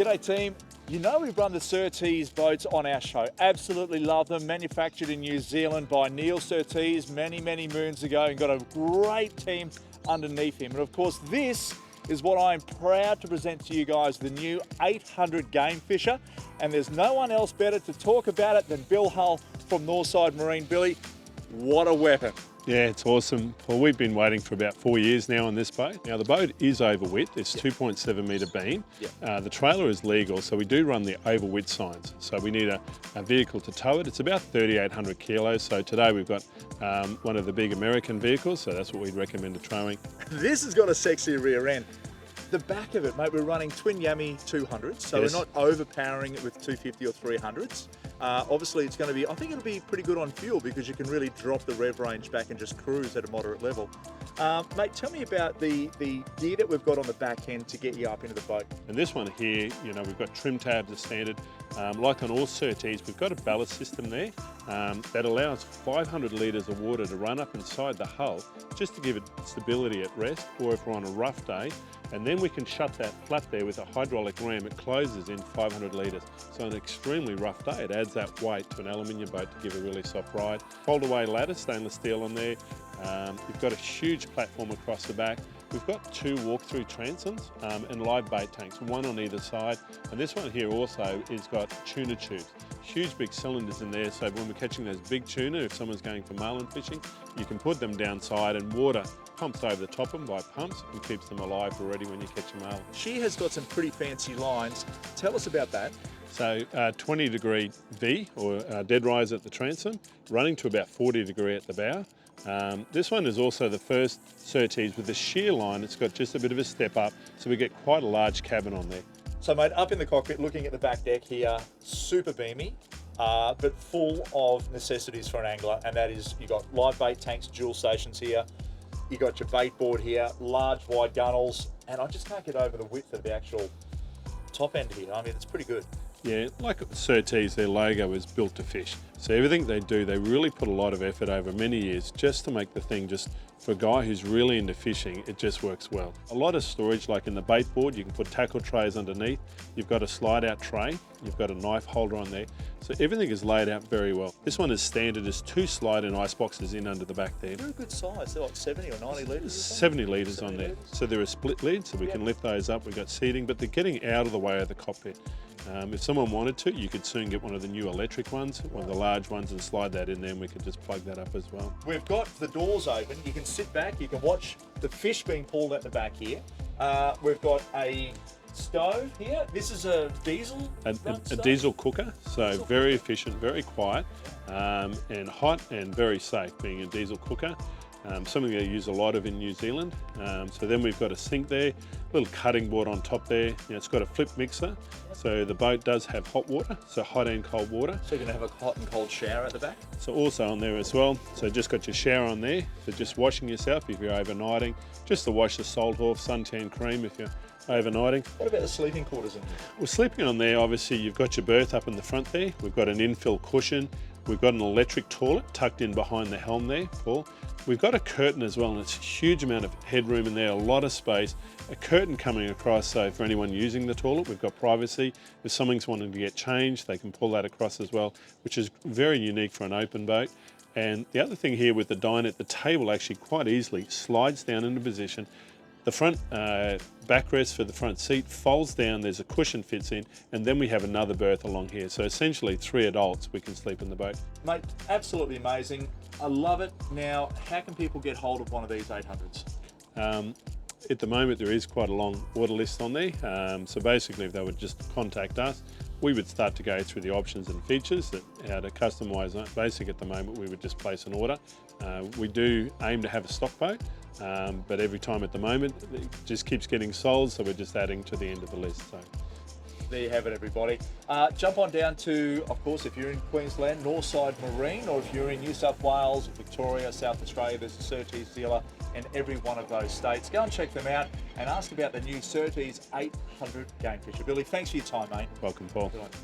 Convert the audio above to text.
G'day team. You know we've run the Surtees boats on our show. Absolutely love them. Manufactured in New Zealand by Neil Surtees many moons ago, and got a great team underneath him. And of course this is what I'm proud to present to you guys, the new 800 Gamefisher. And there's no one else better to talk about it than Bill Hull from Northside Marine. Billy, what a weapon. Yeah, it's awesome. Well, we've been waiting for about 4 years now on this boat. Now the boat is over width, it's 2.7 metre beam. The trailer is legal, so we do run the over width signs. So we need a vehicle to tow it. It's about 3,800 kilos. So today we've got one of the big American vehicles, so that's what we'd recommend a towing. This has got a sexy rear end. The back of it, mate, we're running twin Yami 200s, so Yes. we're not overpowering it with 250 or 300s. Obviously, it's going to be, I think it'll be pretty good on fuel because you can really drop the rev range back and just cruise at a moderate level. Mate, tell me about the gear that we've got on the back end to get you up into the boat. And this one here, you know, we've got trim tabs as standard. Like on all Surtees, we've got a ballast system there that allows 500 litres of water to run up inside the hull just to give it stability at rest, or if we're on a rough day. And then we can shut that flap there with a hydraulic ram. It closes in 500 litres. So on an extremely rough day, it adds that weight to an aluminium boat to give a really soft ride. Fold away ladder, stainless steel on there. You've got a huge platform across the back. We've got 2 walk-through transoms and live bait tanks, one on either side. And this one here also has got tuna tubes. Huge big cylinders in there, so when we're catching those big tuna, if someone's going for marlin fishing, you can put them downside and water pumps over the top of them by pumps and keeps them alive already when you catch a marlin. She has got some pretty fancy lines. Tell us about that. So 20 degree V or dead rise at the transom, running to about 40 degree at the bow. This one is also the first Surtees with a shear line. It's got just a bit of a step up, so we get quite a large cabin on there. So mate, up in the cockpit, looking at the back deck here, super beamy, but full of necessities for an angler, and that is, you've got live bait tanks, dual stations here, you got your bait board here, large wide gunnels, and I just can't get over the width of the actual top end here. I mean, it's pretty good. Yeah, like Surtees, their logo is built to fish. So everything they do, they really put a lot of effort over many years just to make the thing, just for a guy who's really into fishing, it just works well. A lot of storage, like in the bait board, you can put tackle trays underneath. You've got a slide out tray. You've got a knife holder on there. So everything is laid out very well. This one is standard. There's 2 slide-in ice boxes in under the back there. Very good size. They're like 70 or 90 litres. 70 litres on there. So there are split lids, so we can lift those up. We've got seating, but they're getting out of the way of the cockpit. If someone wanted to, you could soon get one of the new electric ones, one of the large ones, and slide that in there, and we could just plug that up as well. We've got the doors open. You can sit back. You can watch the fish being pulled at the back here. We've got a stove here. This is a diesel A diesel cooker, so very efficient, very quiet, and hot and very safe, being a diesel cooker. Something they use a lot of in New Zealand. So then we've got a sink there, little cutting board on top there. You know, it's got a flip mixer, so the boat does have hot water, so hot and cold water. So you're going to have a hot and cold shower at the back? So also on there as well. So just got your shower on there, so just washing yourself if you're overnighting, just to wash the salt off, suntan cream if you're overnighting. What about the sleeping quarters in here? Well, sleeping on there, obviously you've got your berth up in the front there. We've got an infill cushion. We've got an electric toilet tucked in behind the helm there, Paul. We've got a curtain as well, and it's a huge amount of headroom in there, a lot of space. A curtain coming across, so for anyone using the toilet, we've got privacy. If someone's wanting to get changed, they can pull that across as well, which is very unique for an open boat. And the other thing here with the dinette, the table actually quite easily slides down into position. The front backrest for the front seat folds down, there's a cushion fits in, and then we have another berth along here. So essentially 3 adults, we can sleep in the boat. Mate, absolutely amazing. I love it. Now, how can people get hold of one of these 800s? At the moment, there is quite a long order list on there. So basically, if they would just contact us, we would start to go through the options and features that how to customise basic at the moment. We would just place an order. We do aim to have a stock boat, but every time at the moment, it just keeps getting sold, so we're just adding to the end of the list. So. There you have it, everybody. Jump on down to, of course, if you're in Queensland, Northside Marine, or if you're in New South Wales, Victoria, South Australia, there's a Surtees dealer in every one of those states. Go and check them out and ask about the new Surtees 800 Gamefisher. Billy, thanks for your time, mate. Welcome, Paul. Good night.